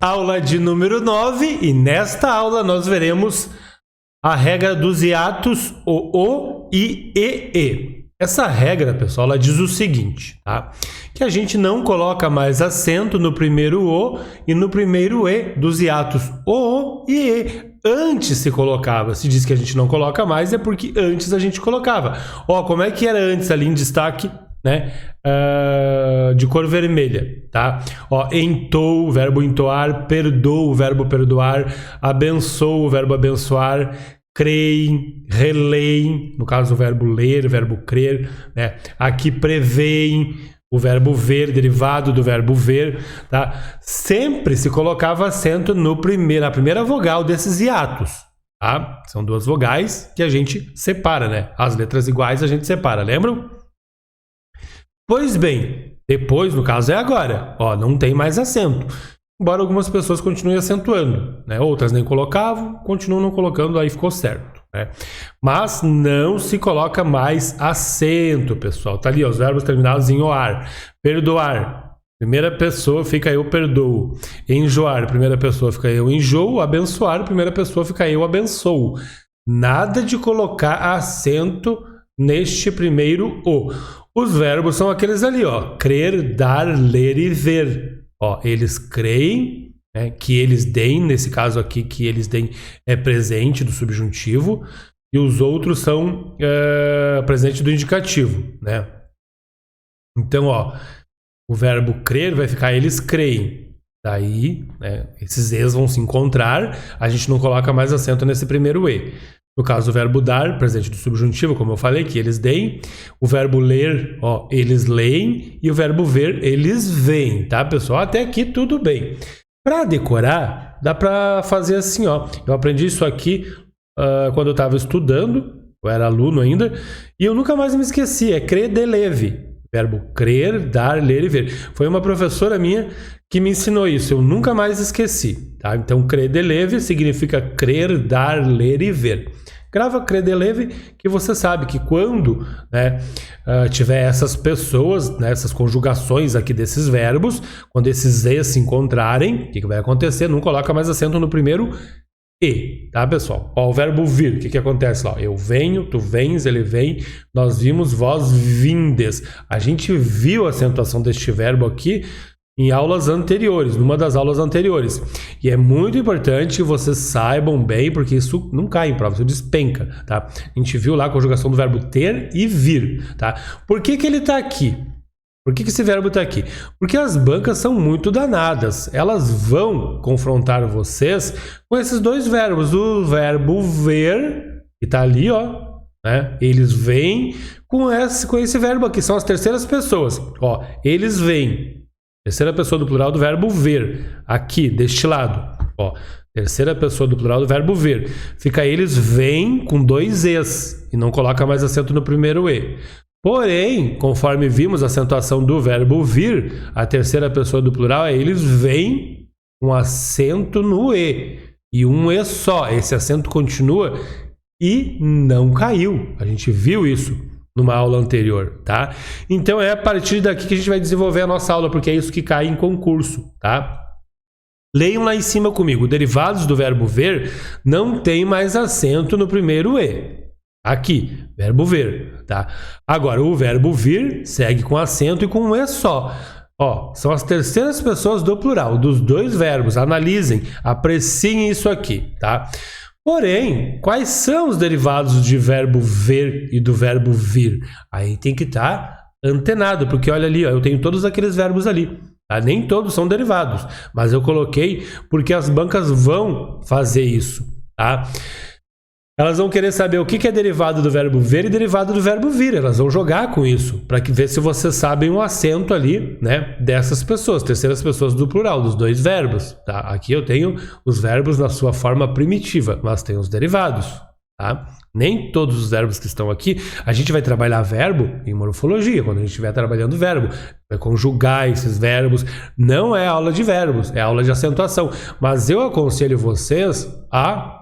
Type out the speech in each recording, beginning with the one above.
Aula de número 9 e nesta aula nós veremos a regra dos hiatos o, i, e. Essa regra, pessoal, ela diz o seguinte, tá? Que a gente não coloca mais acento no primeiro o e no primeiro e dos hiatos o e e. Antes se colocava, se diz que a gente não coloca mais, é porque antes a gente colocava. Ó, como é que era antes ali em destaque, né? De cor vermelha, tá? Ó, entou, o verbo entoar, perdoa, o verbo perdoar, abençoa, o verbo abençoar, creem, releem, no caso o verbo ler, o verbo crer, né? Aqui preveem, o verbo ver, derivado do verbo ver, tá? Sempre se colocava acento na primeira vogal desses hiatos, tá? São duas vogais que a gente separa, né? As letras iguais a gente separa, lembram? Pois bem, depois, no caso é agora, ó, não tem mais acento. Embora algumas pessoas continuem acentuando, né? Outras nem colocavam, continuam não colocando, aí ficou certo, né? Mas não se coloca mais acento, pessoal. Tá ali, ó, os verbos terminados em oar. Perdoar, primeira pessoa fica eu perdoo. Enjoar, primeira pessoa fica eu enjoo. Abençoar, primeira pessoa fica eu abençoo. Nada de colocar acento neste primeiro o. Os verbos são aqueles ali, ó, crer, dar, ler e ver. Ó, eles creem, né, que eles deem, nesse caso aqui, que eles deem é presente do subjuntivo, e os outros são presente do indicativo, né? Então, ó, o verbo crer vai ficar eles creem. Daí, né, esses es vão se encontrar, a gente não coloca mais acento nesse primeiro e. No caso, o verbo dar, presente do subjuntivo, como eu falei, que eles deem. O verbo ler, ó, eles leem. E o verbo ver, eles veem, tá, pessoal? Até aqui tudo bem. Para decorar, dá para fazer assim, ó. Eu aprendi isso aqui quando eu estava estudando, eu era aluno ainda, e eu nunca mais me esqueci. É crer de leve. Verbo crer, dar, ler e ver. Foi uma professora minha que me ensinou isso. Eu nunca mais esqueci, tá? Então, crer de leve significa crer, dar, ler e ver. Grava crer de leve, que você sabe que quando, né, tiver essas pessoas, né, essas conjugações aqui desses verbos, quando esses e se encontrarem, o que vai acontecer? Não coloca mais acento no primeiro e, tá, pessoal? Ó, o verbo vir, o que acontece lá? Eu venho, tu vens, ele vem, nós vimos, vós vindes. A gente viu a acentuação deste verbo aqui em aulas anteriores, numa das aulas anteriores. E é muito importante que vocês saibam bem, porque isso não cai em prova, isso despenca, tá? A gente viu lá a conjugação do verbo ter e vir, tá? Por que ele tá aqui? Por que esse verbo está aqui? Porque as bancas são muito danadas. Elas vão confrontar vocês com esses dois verbos. O verbo ver, que está ali, ó, né? Eles vêm com esse verbo aqui. São as terceiras pessoas. Ó, eles vêm. Terceira pessoa do plural do verbo ver. Aqui, deste lado. Ó, terceira pessoa do plural do verbo ver. Fica eles vêm com dois es. E não coloca mais acento no primeiro e. Porém, conforme vimos a acentuação do verbo vir, a terceira pessoa do plural é eles vêm com acento no e. E um e só. Esse acento continua e não caiu. A gente viu isso numa aula anterior, tá? Então é a partir daqui que a gente vai desenvolver a nossa aula, porque é isso que cai em concurso, tá? Leiam lá em cima comigo. Derivados do verbo ver não tem mais acento no primeiro e. Aqui, verbo ver, tá? Agora, o verbo vir segue com acento e com um e só. Ó, são as terceiras pessoas do plural, dos dois verbos. Analisem, apreciem isso aqui, tá? Porém, quais são os derivados de verbo ver e do verbo vir? Aí tem que estar antenado, porque olha ali, ó, eu tenho todos aqueles verbos ali. Tá? Nem todos são derivados, mas eu coloquei porque as bancas vão fazer isso, tá? Elas vão querer saber o que é derivado do verbo ver e derivado do verbo vir. Elas vão jogar com isso, para ver se vocês sabem o acento ali, né, dessas pessoas, terceiras pessoas do plural, dos dois verbos. Tá? Aqui eu tenho os verbos na sua forma primitiva, mas tem os derivados. Tá? Nem todos os verbos que estão aqui, a gente vai trabalhar verbo em morfologia, quando a gente estiver trabalhando verbo, vai conjugar esses verbos. Não é aula de verbos, é aula de acentuação. Mas eu aconselho vocês a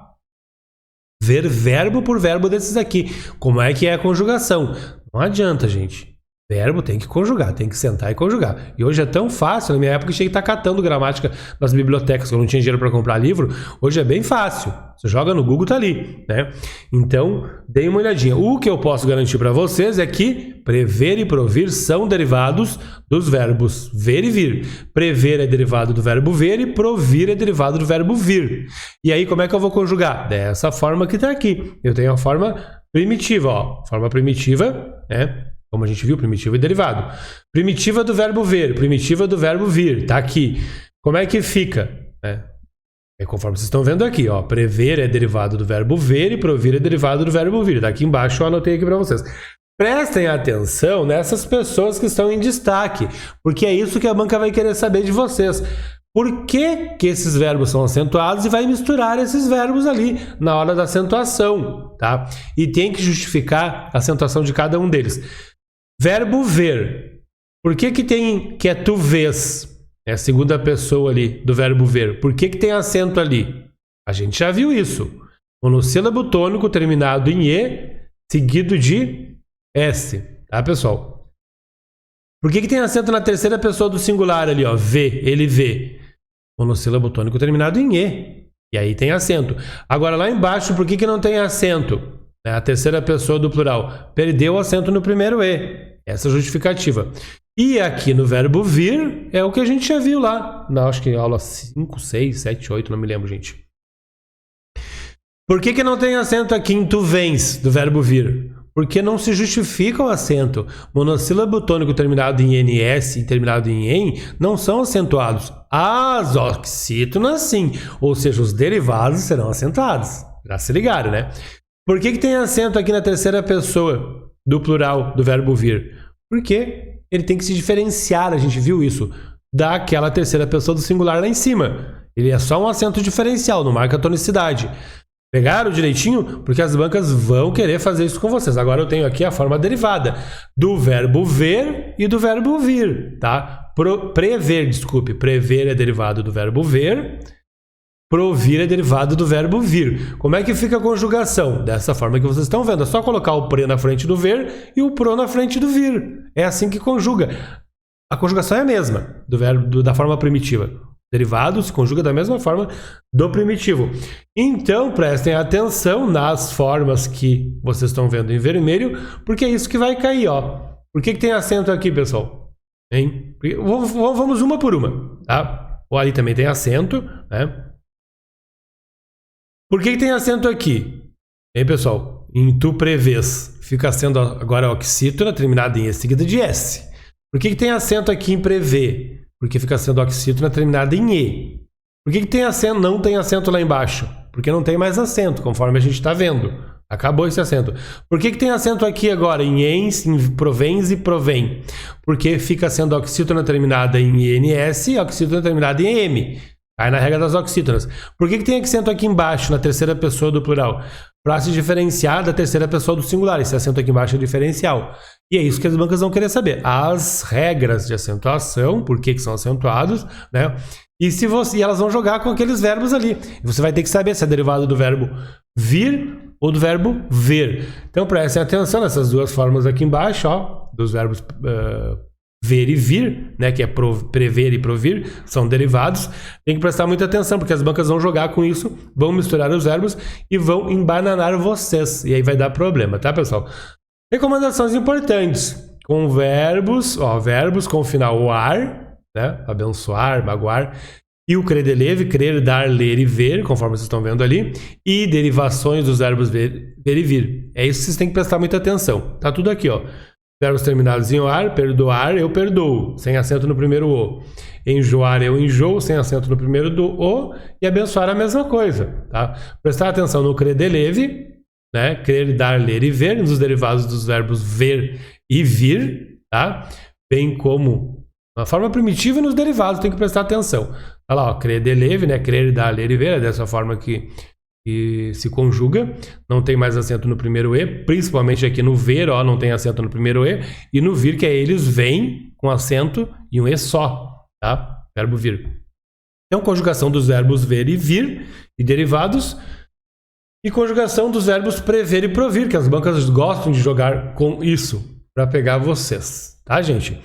ver verbo por verbo desses aqui. Como é que é a conjugação? Não adianta, gente. Verbo tem que conjugar, tem que sentar e conjugar. E hoje é tão fácil, na minha época eu tinha que estar catando gramática nas bibliotecas, que eu não tinha dinheiro para comprar livro. Hoje é bem fácil. Você joga no Google, tá ali, né? Então, deem uma olhadinha. O que eu posso garantir para vocês é que prever e provir são derivados dos verbos ver e vir. Prever é derivado do verbo ver e provir é derivado do verbo vir. E aí, como é que eu vou conjugar? Dessa forma que está aqui. Eu tenho a forma primitiva, ó. Forma primitiva, né? Como a gente viu, primitivo e derivado. Primitiva do verbo ver, primitiva do verbo vir, tá aqui. Como é que fica? É conforme vocês estão vendo aqui, ó. Prever é derivado do verbo ver e provir é derivado do verbo vir. Tá aqui embaixo eu anotei aqui para vocês. Prestem atenção nessas pessoas que estão em destaque, porque é isso que a banca vai querer saber de vocês. Por que que esses verbos são acentuados e vai misturar esses verbos ali na hora da acentuação, tá? E tem que justificar a acentuação de cada um deles. Verbo ver. Por que que é tu vês? É a segunda pessoa ali do verbo ver. Por que que tem acento ali? A gente já viu isso. Monossílabo tônico terminado em E, seguido de S. Tá, pessoal? Por que que tem acento na terceira pessoa do singular ali, ó? Vê, ele vê. Monossílabo tônico terminado em E. E aí tem acento. Agora, lá embaixo, por que que não tem acento? A terceira pessoa do plural. Perdeu o acento no primeiro E. Essa é a justificativa. E aqui no verbo vir, é o que a gente já viu lá. Não, acho que em aula 5, 6, 7, 8, não me lembro, gente. Por que que não tem acento aqui em tu vens, do verbo vir? Porque não se justifica o acento. Monossílabo tônico terminado em NS e terminado em EN não são acentuados. As oxítonas, sim. Ou seja, os derivados serão acentuados. Já se ligaram, né? Por que que tem acento aqui na terceira pessoa do plural do verbo vir? Porque ele tem que se diferenciar, a gente viu isso, daquela terceira pessoa do singular lá em cima. Ele é só um acento diferencial, não marca tonicidade. Pegaram direitinho? Porque as bancas vão querer fazer isso com vocês. Agora eu tenho aqui a forma derivada do verbo ver e do verbo vir, tá? Prever, desculpe. Prever é derivado do verbo ver. Provir é derivado do verbo vir. Como é que fica a conjugação? Dessa forma que vocês estão vendo. É só colocar o pre na frente do ver e o pro na frente do vir. É assim que conjuga. A conjugação é a mesma do verbo, da forma primitiva. Derivado se conjuga da mesma forma do primitivo. Então, prestem atenção nas formas que vocês estão vendo em vermelho, porque é isso que vai cair, ó. Por que que tem acento aqui, pessoal? Hein? Vamos uma por uma, tá? Ou ali também tem acento, né? Por que que tem acento aqui? Hein, pessoal? Em tu prevês. Fica sendo agora oxítona, terminada em E, seguida de S. Por que que tem acento aqui em prever? Porque fica sendo oxítona, terminada em E. Por que que tem acento, não tem acento lá embaixo? Porque não tem mais acento, conforme a gente está vendo. Acabou esse acento. Por que que tem acento aqui agora em ens, em provens e provém? Porque fica sendo oxítona terminada em INS e oxítona terminada em EM. Aí na regra das oxítonas. Por que que tem acento aqui embaixo, na terceira pessoa do plural? Para se diferenciar da terceira pessoa do singular. Esse acento aqui embaixo é diferencial. E é isso que as bancas vão querer saber. As regras de acentuação, por que que são acentuados, né? E elas vão jogar com aqueles verbos ali. Você vai ter que saber se é derivado do verbo vir ou do verbo ver. Então prestem atenção nessas duas formas aqui embaixo, ó, dos verbos ver e vir, né, que é prever e provir, são derivados. Tem que prestar muita atenção, porque as bancas vão jogar com isso, vão misturar os verbos e vão embananar vocês. E aí vai dar problema, tá, pessoal? Recomendações importantes. Com verbos, ó, verbos com o final o ar, né, abençoar, magoar, e o credeleve, crer, dar, ler e ver, conforme vocês estão vendo ali, e derivações dos verbos ver e vir. É isso que vocês têm que prestar muita atenção. Tá tudo aqui, ó. Verbos terminados em ar, perdoar, eu perdoo, sem acento no primeiro o. Enjoar, eu enjoo, sem acento no primeiro do o. E abençoar a mesma coisa, tá? Prestar atenção no credeleve, né? Crer, dar, ler e ver, nos derivados dos verbos ver e vir, tá? Bem como na forma primitiva e nos derivados, tem que prestar atenção. Olha lá, ó, credeleve, né? Crer, dar, ler e ver, é dessa forma que se conjuga, não tem mais acento no primeiro E, principalmente aqui no ver, ó, não tem acento no primeiro E, e no vir, que é eles vêm com acento e um E só, tá? Verbo vir. Então, conjugação dos verbos ver e vir e derivados, e conjugação dos verbos prever e provir, que as bancas gostam de jogar com isso. para pegar vocês, tá, gente?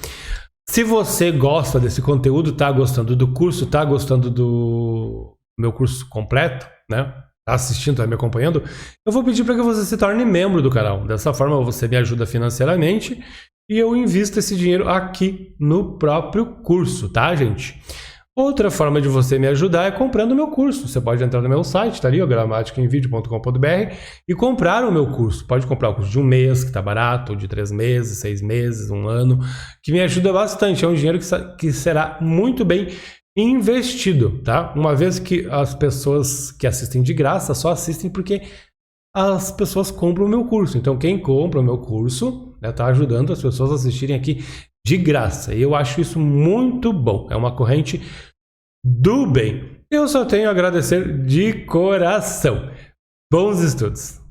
Se você gosta desse conteúdo, tá gostando do curso, tá gostando do meu curso completo, né? Tá assistindo, tá me acompanhando, eu vou pedir para que você se torne membro do canal. Dessa forma você me ajuda financeiramente e eu invisto esse dinheiro aqui no próprio curso, tá, gente? Outra forma de você me ajudar é comprando o meu curso. Você pode entrar no meu site, tá ali, gramaticaemvideo.com.br, e comprar o meu curso. Pode comprar o curso de 1 mês, que tá barato, ou de 3 meses, 6 meses, 1 ano, que me ajuda bastante. É um dinheiro que será muito bem investido, tá? Uma vez que as pessoas que assistem de graça só assistem porque as pessoas compram o meu curso. Então, quem compra o meu curso, né, tá ajudando as pessoas a assistirem aqui de graça. E eu acho isso muito bom. É uma corrente do bem. Eu só tenho a agradecer de coração. Bons estudos!